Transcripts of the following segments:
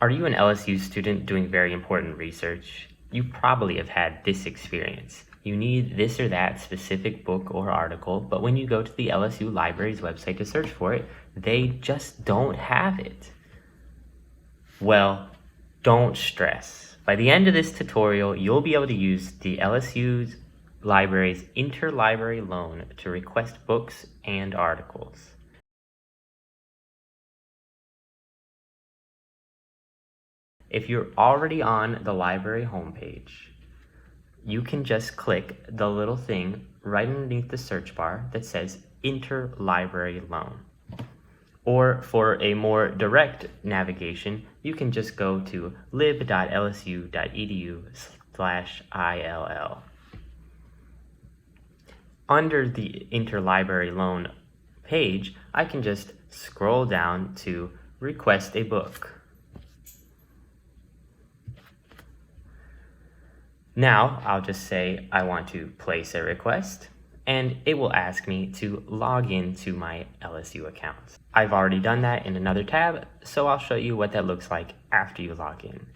Are you an LSU student doing very important research? You probably have had this experience. You need this or that specific book or article, but when you go to the LSU library's website to search for it, they just don't have it. Well, don't stress. By the end of this tutorial, you'll be able to use the LSU's library's Interlibrary Loan to request books and articles. If you're already on the library homepage, you can just click the little thing right underneath the search bar that says Interlibrary Loan. Or for a more direct navigation, you can just go to lib.lsu.edu/ILL. Under the Interlibrary Loan page, I can just scroll down to Request a Book. Now, I'll just say I want to place a request, and it will ask me to log into my LSU account. I've already done that in another tab, so I'll show you what that looks like after you log in.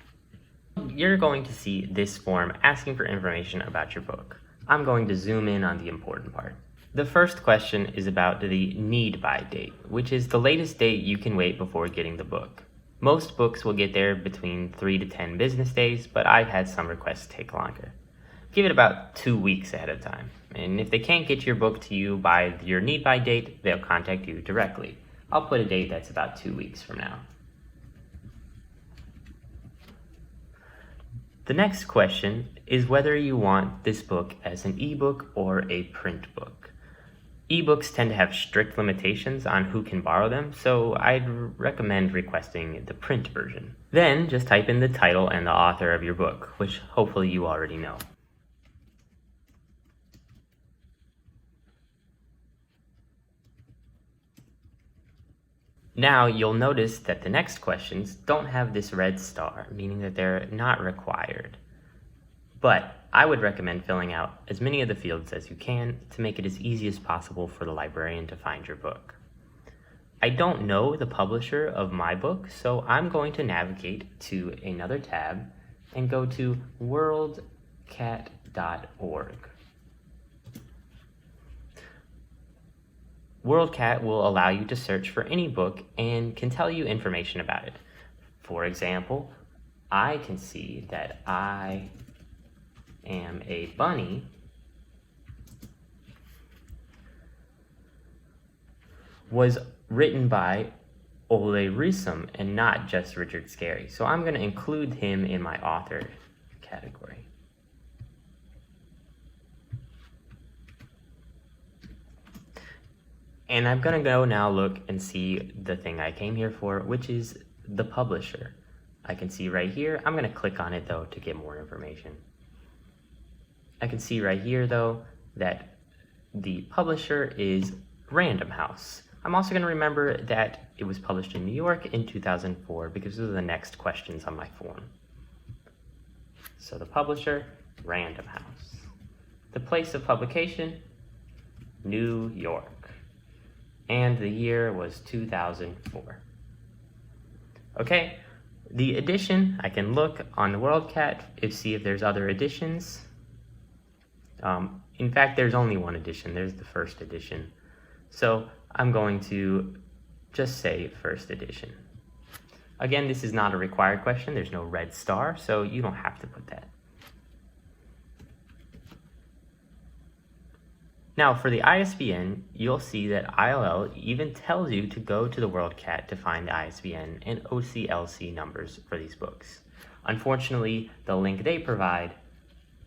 You're going to see this form asking for information about your book. I'm going to zoom in on the important part. The first question is about the need by date, which is the latest date you can wait before getting the book. Most books will get there between 3 to 10 business days, but I've had some requests take longer. Give it about 2 weeks ahead of time, and if they can't get your book to you by your need by date, they'll contact you directly. I'll put a date that's about 2 weeks from now. The next question is whether you want this book as an ebook or a print book. Ebooks tend to have strict limitations on who can borrow them, so I'd recommend requesting the print version. Then just type in the title and the author of your book, which hopefully you already know. Now you'll notice that the next questions don't have this red star, meaning that they're not required. But I would recommend filling out as many of the fields as you can to make it as easy as possible for the librarian to find your book. I don't know the publisher of my book, so I'm going to navigate to another tab and go to worldcat.org. WorldCat will allow you to search for any book and can tell you information about it. For example, I can see that I Am a Bunny was written by Ole Risum and not just Richard Scarry. So I'm going to include him in my author category. And I'm going to go now look and see the thing I came here for, which is the publisher. I can see right here. I'm going to click on it though to get more information. I can see right here though that the publisher is Random House. I'm also going to remember that it was published in New York in 2004 because those are the next questions on my form. So the publisher, Random House. The place of publication, New York. And the year was 2004. Okay, the edition, I can look on the WorldCat and see if there's other editions. In fact, there's only one edition. There's the first edition. So I'm going to just say first edition. Again, this is not a required question. There's no red star, so you don't have to put that. Now for the ISBN, you'll see that ILL even tells you to go to the WorldCat to find the ISBN and OCLC numbers for these books. Unfortunately, the link they provide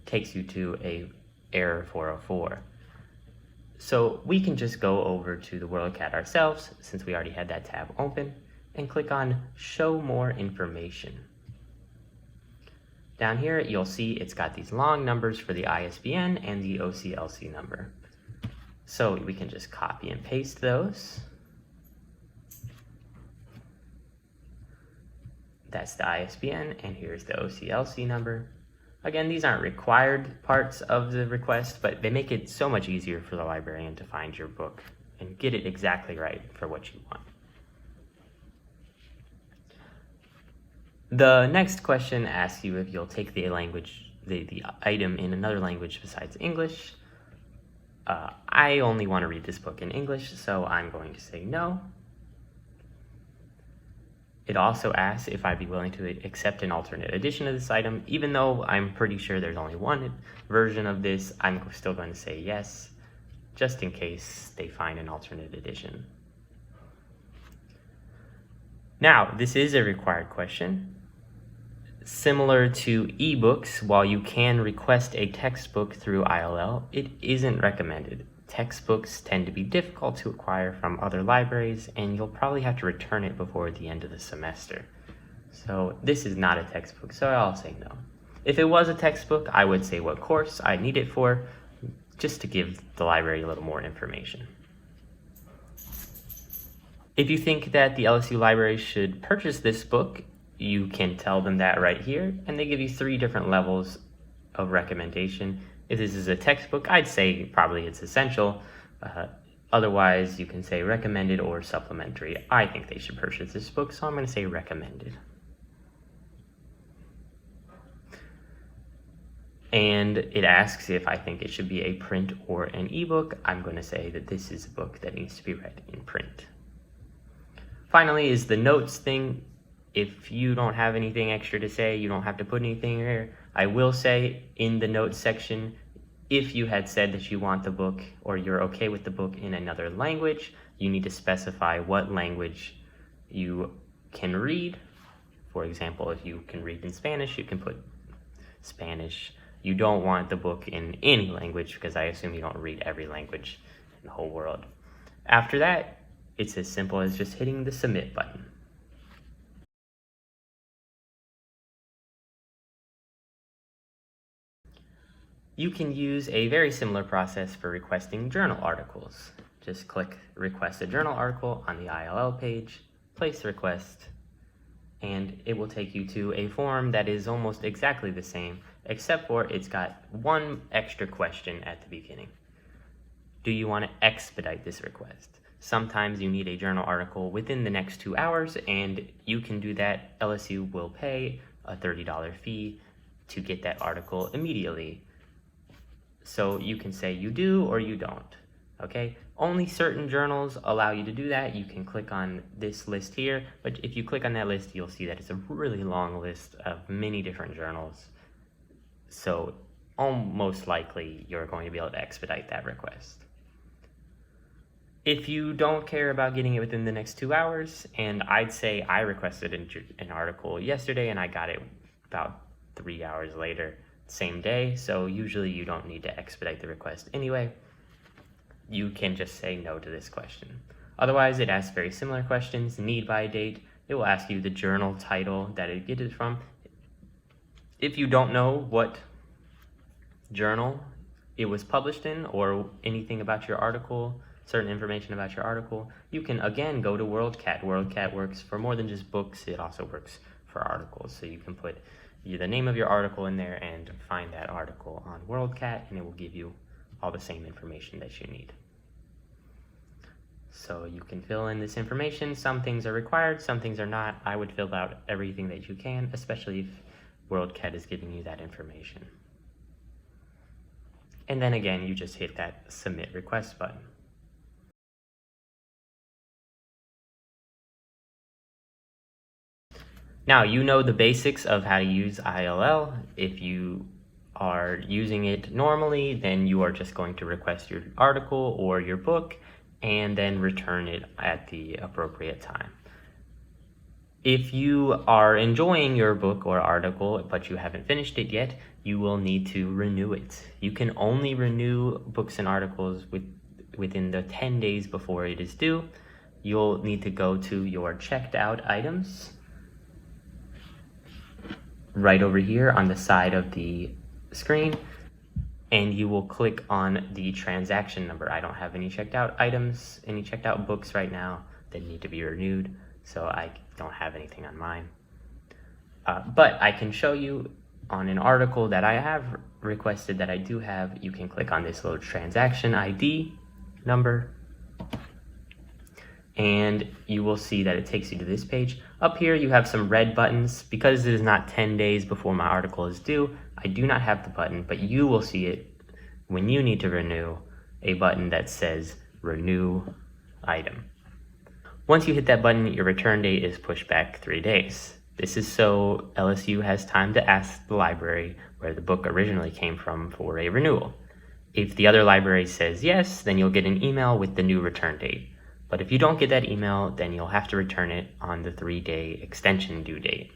takes you to a error 404. So we can just go over to the WorldCat ourselves, since we already had that tab open, and click on Show More Information. Down here, you'll see it's got these long numbers for the ISBN and the OCLC number. So we can just copy and paste those. That's the ISBN, and here's the OCLC number. Again, these aren't required parts of the request, but they make it so much easier for the librarian to find your book and get it exactly right for what you want. The next question asks you if you'll take the item in another language besides English. I only want to read this book in English, so I'm going to say no. It also asks if I'd be willing to accept an alternate edition of this item. Even though I'm pretty sure there's only one version of this, I'm still going to say yes, just in case they find an alternate edition. Now, this is a required question. Similar to ebooks, while you can request a textbook through ILL, it isn't recommended. Textbooks tend to be difficult to acquire from other libraries, and you'll probably have to return it before the end of the semester. So this is not a textbook, so I'll say no. If it was a textbook, I would say what course I need it for, just to give the library a little more information. If you think that the LSU library should purchase this book, you can tell them that right here, and they give you 3 different levels of recommendation. If this is a textbook, I'd say probably it's essential. Otherwise, you can say recommended or supplementary. I think they should purchase this book, so I'm going to say recommended. And it asks if I think it should be a print or an ebook. I'm going to say that this is a book that needs to be read in print. Finally is the notes thing. If you don't have anything extra to say, you don't have to put anything here. I will say in the notes section, if you had said that you want the book or you're okay with the book in another language, you need to specify what language you can read. For example, if you can read in Spanish, you can put Spanish. You don't want the book in any language because I assume you don't read every language in the whole world. After that, it's as simple as just hitting the submit button. You can use a very similar process for requesting journal articles. Just click Request a Journal Article on the ILL page, place the request, and it will take you to a form that is almost exactly the same, except for it's got one extra question at the beginning. Do you want to expedite this request? Sometimes you need a journal article within the next 2 hours, and you can do that. LSU will pay a $30 fee to get that article immediately. So you can say you do or you don't, okay? Only certain journals allow you to do that. You can click on this list here, but if you click on that list, you'll see that it's a really long list of many different journals. So almost likely you're going to be able to expedite that request. If you don't care about getting it within the next 2 hours, and I'd say I requested an article yesterday and I got it about 3 hours later, same day, so usually you don't need to expedite the request anyway. You can just say no to this question. Otherwise, it asks very similar questions. Need by date. It will ask you the journal title that it gets it from. If you don't know what journal it was published in or anything about your article, certain information about your article, you can again go to WorldCat. WorldCat works for more than just books. It also works for articles. So you can put the name of your article in there and find that article on WorldCat, and it will give you all the same information that you need. So you can fill in this information. Some things are required, some things are not. I would fill out everything that you can, especially if WorldCat is giving you that information. And then again, you just hit that submit request button. Now, you know the basics of how to use ILL. If you are using it normally, then you are just going to request your article or your book and then return it at the appropriate time. If you are enjoying your book or article, but you haven't finished it yet, you will need to renew it. You can only renew books and articles within the 10 days before it is due. You'll need to go to your checked out items right over here on the side of the screen, and you will click on the transaction number. I don't have any checked out items, any checked out books right now that need to be renewed, so I don't have anything on mine. But I can show you on an article that I have requested that I do have. You can click on this little transaction ID number, and you will see that it takes you to this page. Up here you have some red buttons. Because it is not 10 days before my article is due, I do not have the button, but you will see it when you need to renew, a button that says Renew Item. Once you hit that button, your return date is pushed back 3 days. This is so LSU has time to ask the library where the book originally came from for a renewal. If the other library says yes, then you'll get an email with the new return date. But if you don't get that email, then you'll have to return it on the 3-day extension due date.